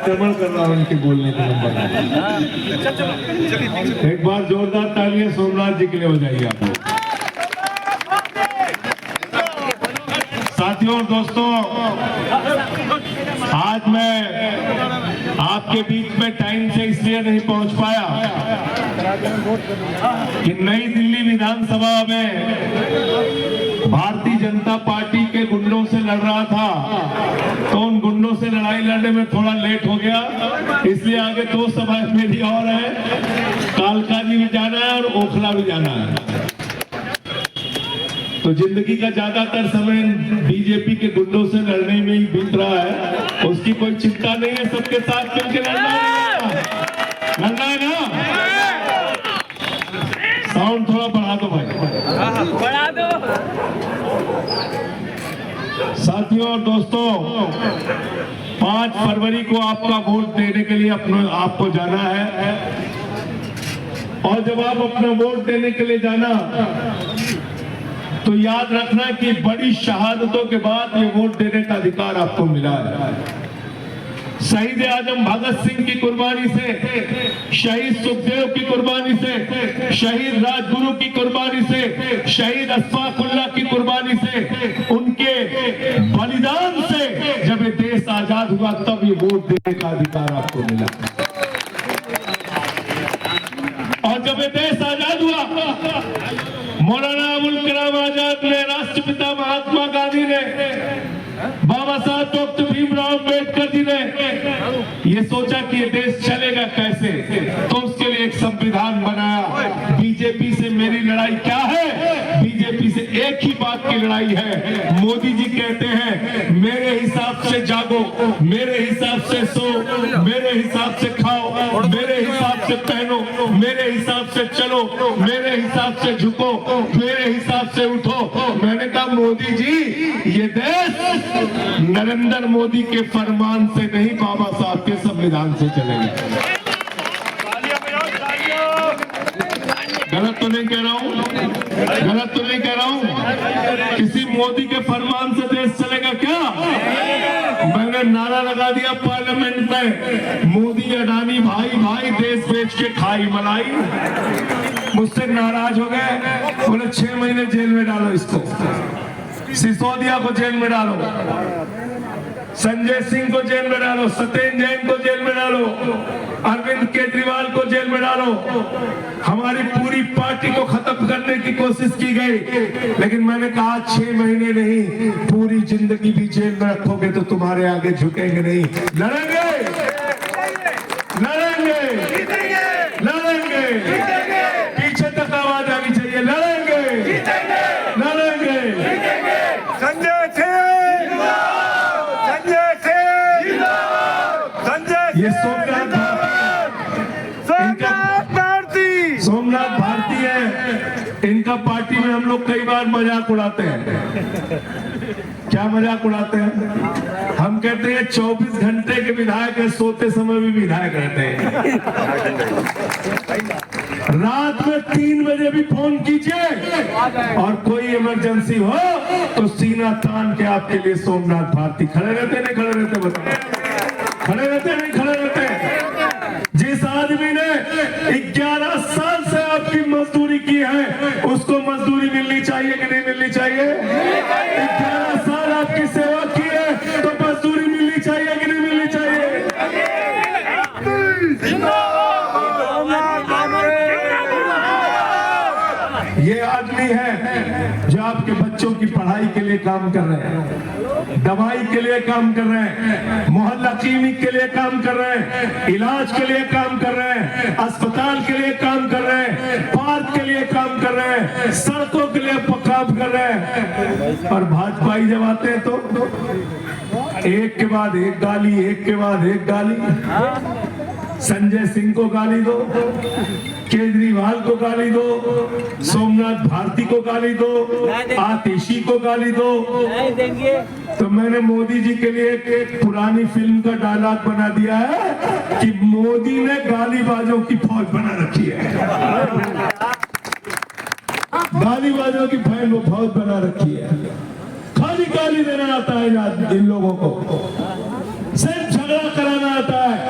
अतिक्रमण कर रहा हूं उनके बोलने के नंबर। एक बार जोरदार तालियां सोमनाथ जी के लिए हो जाइए आप लोग। साथियों और दोस्तों, आज मैं आपके बीच में टाइम से इसलिए नहीं पहुंच पाया कि नई दिल्ली विधानसभा में भारतीय जनता पार्टी के गुंडों से लड़ रहा था, तो उन गुंडों से लड़ाई लड़ने में थोड़ा लेट हो गया, इसलिए आगे 2 सभाएं मेरी और है। कालका जी भी जाना है और ओखला भी जाना है। तो जिंदगी का ज्यादातर समय बीजेपी के गुंडों से लड़ने में ही बीत रहा है। उसकी कोई चिंता नहीं है, सबके साथ मिलकर लड़ना है ना। साउंड थोड़ा बढ़ा दो भाई, बढ़ा दो। साथियों और दोस्तों, 5 फरवरी को आपका वोट देने के लिए आपको जाना है, और जब आप अपना वोट देने के लिए जाना तो याद रखना कि बड़ी शहादतों के बाद ये वोट देने का अधिकार आपको मिला है। शहीद आजम भगत सिंह की कुर्बानी से, शहीद सुखदेव की कुर्बानी से, शहीद राजगुरु की कुर्बानी से, शहीद अशफाकुल्लाह की कुर्बानी से, उनके बलिदान से जब ये देश आजाद हुआ तब ये वोट देने का अधिकार आपको मिला। और जब ये देश आजाद हुआ, मौलाना अबुल कलाम आजाद ने, राष्ट्रपिता महात्मा गांधी ने, बाबा साहब डॉक्टर भीमराव अम्बेडकर जी ने ये सोचा कि ये देश चलेगा कैसे, तो उसके लिए एक संविधान बनाया। बीजेपी से मेरी लड़ाई क्या है? बीजेपी से एक ही बात की लड़ाई है। मोदी जी कहते हैं मेरे हिसाब से जागो, मेरे हिसाब से सो, मेरे हिसाब से खाओ, मेरे हिसाब से पहनो, मेरे हिसाब से चलो, मेरे हिसाब से झुको, मेरे हिसाब से उठो। मैंने कहा मोदी जी, ये देश नरेंद्र मोदी के फरमान से नहीं, बाबा साहब के संविधान से चलेगा। गलत तो नहीं कह रहा हूं, गलत तो नहीं कह रहा हूं। किसी मोदी के फरमान से देश चलेगा क्या? मैंने नारा लगा दिया पार्लियामेंट में, मोदी अडानी भाई भाई, देश बेच के खाई मलाई। मुझसे नाराज हो गए, बोले 6 महीने जेल में डालो इसको, सिसोदिया को जेल में डालो, संजय सिंह को जेल में डालो, सत्येंद्र जैन को जेल में डालो, अरविंद केजरीवाल को जेल में डालो। हमारी पूरी पार्टी को खत्म करने की कोशिश की गई, लेकिन मैंने कहा 6 महीने नहीं, पूरी जिंदगी भी जेल में रखोगे तो तुम्हारे आगे झुकेंगे नहीं। लड़ेंगे, लड़ेंगे, लड़ेंगे, पीछे तक आवाज आनी चाहिए, लड़ेंगे, लड़ेंगे। संजय सिंह, संजय सिंह, संजय, ये सोमनाथ भारती है, इनका पार्टी में हम लोग कई बार मजाक उड़ाते हैं। क्या मजाक उड़ाते हैं? हम कहते हैं 24 घंटे के विधायक है, सोते समय भी विधायक रहते हैं। रात में 3 बजे भी फोन कीजिए और कोई इमरजेंसी हो तो सीना तान के आपके लिए सोमनाथ भारती खड़े रहते। नहीं खड़े रहते? बताओ, खड़े रहते नहीं खड़े रहते? जिस आदमी ने 11 साल से आपकी मजदूरी की है, उसको मजदूरी मिलनी चाहिए कि नहीं मिलनी चाहिए? 11 साल आपकी सेवा की है तो मजदूरी मिलनी चाहिए कि नहीं मिलनी चाहिए? ये आदमी है जो आपके बच्चों की पढ़ाई के लिए काम कर रहे हैं, दवाई के लिए काम कर रहे हैं, मोहल्ला क्लिनिक के लिए काम कर रहे हैं, इलाज के लिए काम कर रहे हैं, अस्पताल के लिए काम कर रहे हैं, पार्क के लिए काम कर रहे हैं, सड़कों के लिए काम कर रहे हैं। और भाजपाई जब आते हैं तो एक के बाद एक गाली, एक के बाद एक गाली। संजय सिंह को गाली दो, केजरीवाल को गाली दो, सोमनाथ भारती को गाली दो, आतिशी को गाली दो। तो मैंने मोदी जी के लिए एक पुरानी फिल्म का डायलॉग बना दिया है कि मोदी ने गालीबाजों की फौज बना रखी है। गालीबाजों की फौज बना रखी है। खाली गाली देना आता है इन लोगों को, सिर्फ झगड़ा कराना आता है।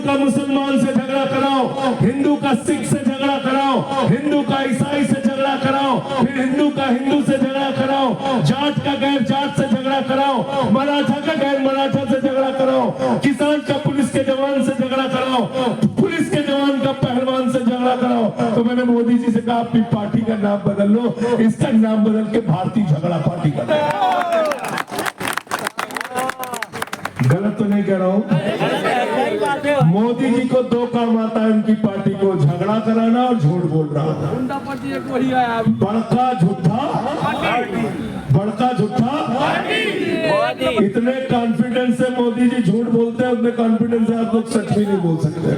का मुसलमान से झगड़ा कराओ, हिंदू का सिख से झगड़ा कराओ, हिंदू का ईसाई से झगड़ा कराओ, फिर हिंदू का हिंदू से झगड़ा कराओ, जाट का गैर जाट से झगड़ा कराओ, मराठा का गैर मराठा से झगड़ा कराओ, किसान का पुलिस के जवान से झगड़ा कराओ, पुलिस के जवान का पहलवान से झगड़ा कराओ। तो मैंने मोदी जी से कहा अपनी पार्टी का नाम बदल लो, इसका नाम बदल के भारतीय झगड़ा पार्टी कर दो। गलत तो नहीं कह रहा हूं। मोदी जी को दो काम आता है उनकी पार्टी को, झगड़ा कराना और झूठ बोल रहा। बड़का झूठा इतने कॉन्फिडेंस से मोदी जी झूठ बोलते हैं, उतने कॉन्फिडेंस से आप लोग सच भी नहीं बोल सकते।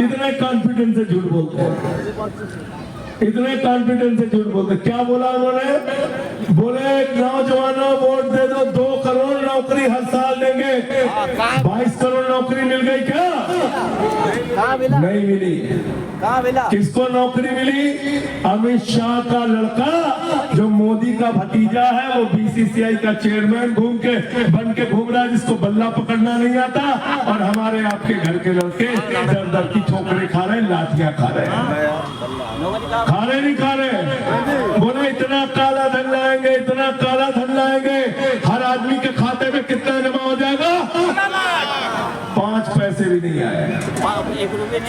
इतने कॉन्फिडेंस से झूठ बोलते हैं, इतने कॉन्फिडेंस से झूठ बोलते। क्या बोला उन्होंने? बोले नौजवानों वोट दे दो, 2 करोड़ नौकरी हर साल देंगे। 22 करोड़ नौकरी मिल गई क्या? नहीं मिली। किसको नौकरी मिली? अमित शाह का लड़का जो मोदी का भतीजा है, वो बीसीसीआई का चेयरमैन बन के घूम रहा है, जिसको बल्ला पकड़ना नहीं आता, और हमारे आपके घर के लड़के दर दर की ठोकरें खा रहे हैं, लाठियां खा रहे हैं। खा रहे नहीं खा रहे? बोले इतना काला धन लाएंगे, इतना काला धन लाएंगे, हर आदमी के खाते में कितना जमा हो जाएगा? 5 पैसे भी नहीं आए।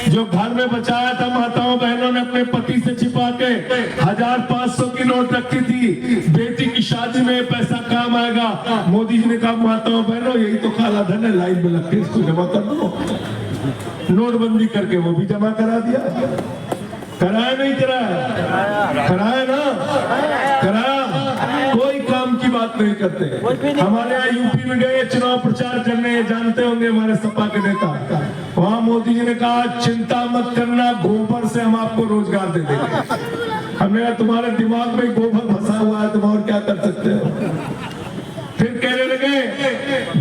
जो घर में बचाया था माताओं बहनों ने अपने पति से छिपा के 1500 की नोट रखी थी, बेटी की शादी में पैसा काम आएगा, मोदी जी ने कहा माताओं बहनों यही तो काला धन है, लाइन में लग के इसको जमा कर दो। नोटबंदी करके वो भी जमा करा दिया। कराया नहीं कराया? कराया ना, कराया। कोई काम की बात नहीं करते। हमारे यहाँ यूपी में गए चुनाव प्रचार करने, जानते होंगे हमारे सपा के नेता, वहां मोदी जी ने कहा चिंता मत करना, गोबर से हम आपको रोजगार दे देंगे। हमने कहा तुम्हारे दिमाग में गोबर फंसा हुआ है, तुम और क्या कर सकते हो? फिर कहने लगे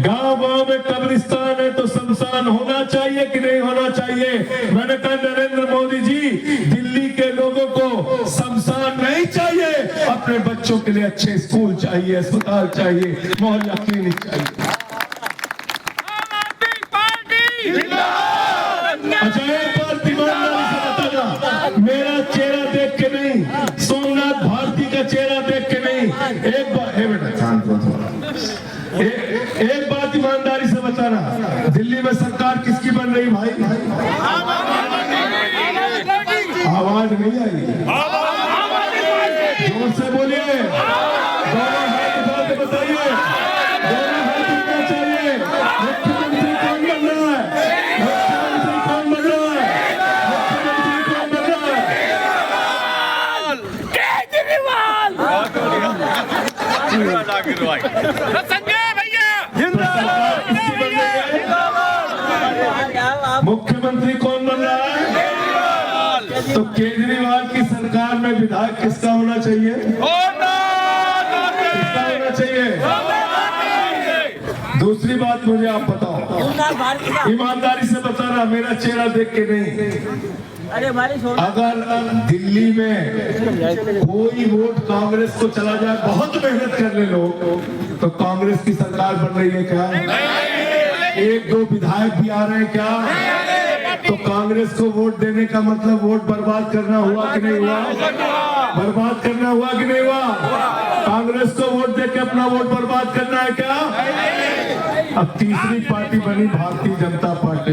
गांव गांव में कब्रिस्तान है तो शमशान होना चाहिए कि नहीं होना चाहिए? मैंने कहा नरेंद्र मोदी जी, दिल्ली के लोगों को शमशान नहीं चाहिए, अपने बच्चों के लिए अच्छे स्कूल चाहिए, अस्पताल चाहिए, मोहल्ला क्लिनिक चाहिए। अच्छा एक बार ईमानदारी से बताना, मेरा चेहरा देख के नहीं, सोमनाथ भारती का चेहरा देख के नहीं, एक बार बेटा शांत हो, एक बात ईमानदारी से बताना, दिल्ली में सरकार किसकी बन रही भाई? आवाज नहीं आई, जोर से बोलिए, दोनों हाथ उठा के बताइए, दोनों हाथ उठना चाहिए। मुख्यमंत्री कौन बन रहा है? मुख्यमंत्री कौन बन रहा है? मुख्यमंत्री कौन बन रहा है? संजय मुख्यमंत्री कौन बन रहा है? तो केजरीवाल की सरकार में विधायक किसका होना चाहिए? किसका होना चाहिए? दूसरी बात मुझे आप बताओ, ईमानदारी से बताना, मेरा चेहरा देख के नहीं। अगर दिल्ली में कोई वोट कांग्रेस को चला जाए, बहुत मेहनत कर ले लोग, तो कांग्रेस की सरकार बन रही है क्या? 1-2 विधायक भी आ रहे हैं क्या? तो कांग्रेस को वोट देने का मतलब वोट बर्बाद करना हुआ कि नहीं हुआ? बर्बाद करना हुआ कि नहीं हुआ? कांग्रेस को वोट देके अपना वोट बर्बाद करना है क्या? अब तीसरी पार्टी बनी भारतीय जनता पार्टी।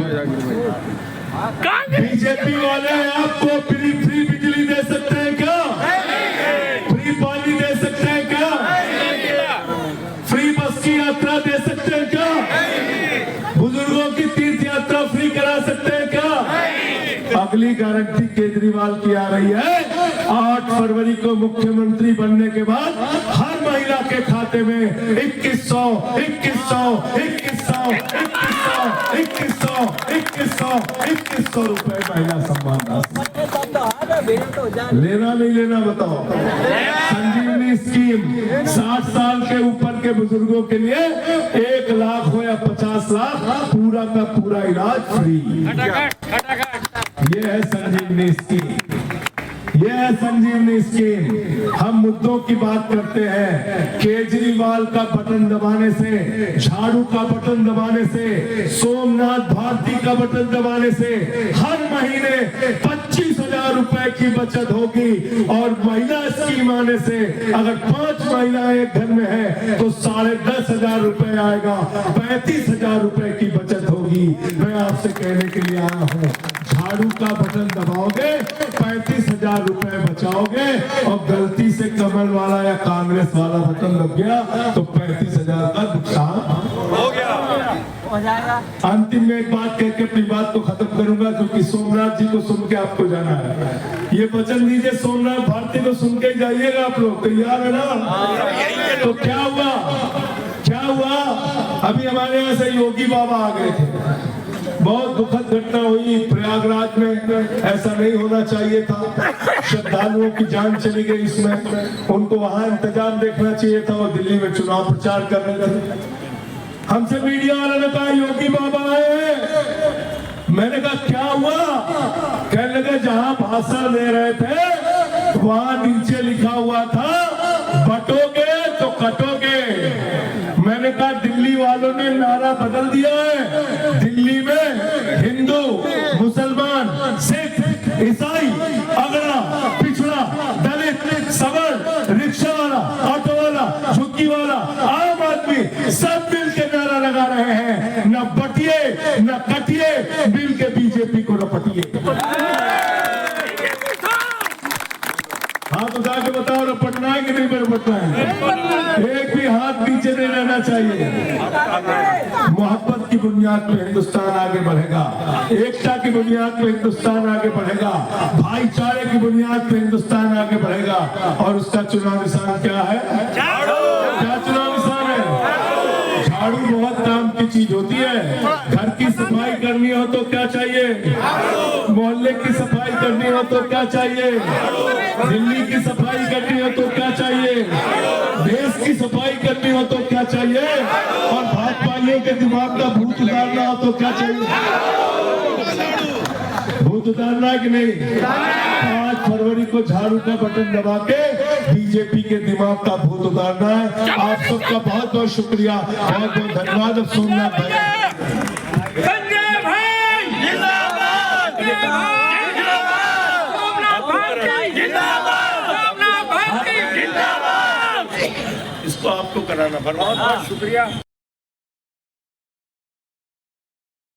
बीजेपी वाले आपको फ्री बिजली दे सकते हैं क्या? फ्री पानी दे सकते हैं क्या? फ्री बस की यात्रा दे सकते हैं क्या? बुजुर्गों की तीर्थ यात्रा फ्री करा सकते हैं क्या? अगली गारंटी केजरीवाल की आ रही है, 8 फरवरी को मुख्यमंत्री बनने के बाद हर महिला के खाते में 2100 रुपए महिला सम्मान राशि। लेना नहीं लेना बताओ? संजीवनी स्कीम 60 साल के ऊपर के बुजुर्गों के लिए 1 लाख हो या 50 लाख, पूरा का पूरा इलाज फ्री। ये है संजीवनी स्कीम। ये है संजीवनी स्कीम। हम मुद्दों की बात करते हैं। केजरीवाल का बटन दबाने से, झाड़ू का बटन दबाने से, सोमनाथ भारती का बटन दबाने से हर महीने 25,000 रुपए की बचत होगी। और महिला स्कीम आने से अगर 5 महिलाएं एक घर में है तो 10,500 रुपए आएगा, 35,000 रुपए की बचत होगी। मैं आपसे कहने के लिए आया हूँ, झाड़ू का बटन दबाओगे 35,000 रुपए बचाओगे, और गलती से कमल वाला या कांग्रेस वाला बटन दब गया तो 35,000 का नुकसान हो गया। हो जाएगा। अंतिम में एक बात कह के अपनी बात को खत्म करूंगा, क्योंकि सोमनाथ जी को सुन के आपको जाना है। ये वचन दीजिए, सोमनाथ भारती को सुन के जाइएगा आप लोग, तैयार है ना? तो क्या हुआ, क्या हुआ? अभी हमारे यहाँ से योगी बाबा आ गए थे। बहुत दुखद घटना हुई प्रयागराज में, ऐसा नहीं होना चाहिए था। श्रद्धालुओं की जान चली गई इसमें। उनको वहां इंतजाम देखना चाहिए था, वो दिल्ली में चुनाव प्रचार कर रहे थे। हमसे मीडिया वालों ने कहा योगी बाबा आए हैं। मैंने कहा क्या हुआ? कहने लगे जहां भाषण दे रहे थे वहां नीचे लिखा हुआ था बटोगे तो कटोगे। मैंने कहा दिल्ली वालों ने नारा बदल दिया है। दिल्ली में हिंदू, मुसलमान, सिख, ईसाई, अगड़ा, पिछड़ा, दलित, सवर्ण, रिक्शा वाला, ऑटो वाला, झुग्गी वाला, आम आदमी सब मिल के नारा लगा रहे हैं, न बटिए न कटिए, मिल के बीजेपी को रपटिए। हाँ तो जाके बताओ रपटना है कि नहीं रपटना है? एक भी हाथ नीचे नहीं रहना चाहिए। मोहब्बत की बुनियाद पे हिंदुस्तान आगे बढ़ेगा, एकता की बुनियाद पे हिंदुस्तान आगे बढ़ेगा, भाईचारे की बुनियाद पे हिंदुस्तान आगे बढ़ेगा। और उसका चुनाव निशान क्या है? क्या चुनाव निशान है? झाड़ू बहुत काम की चीज होती है। घर की सफाई करनी हो तो क्या चाहिए? मोहल्ले की सफाई करनी हो तो क्या चाहिए? दिल्ली की सफाई करनी हो तो क्या चाहिए? देश की सफाई करनी हो तो क्या चाहिए? और भाजपाइयों के दिमाग का भूत उतारना हो तो क्या चाहिए? भूत उतारना है कि नहीं? 5 फरवरी को झाड़ू का बटन दबा के बीजेपी के दिमाग का भूत उतारना है। आप सबका बहुत बहुत शुक्रिया, बहुत बहुत धन्यवाद। अब सोमनाथ भाई, संजय भाई जिंदाबाद, सोमनाथ भाई जिंदाबाद, सोमनाथ भाई जिंदाबाद। इसको आपको कराना, बहुत बहुत शुक्रिया।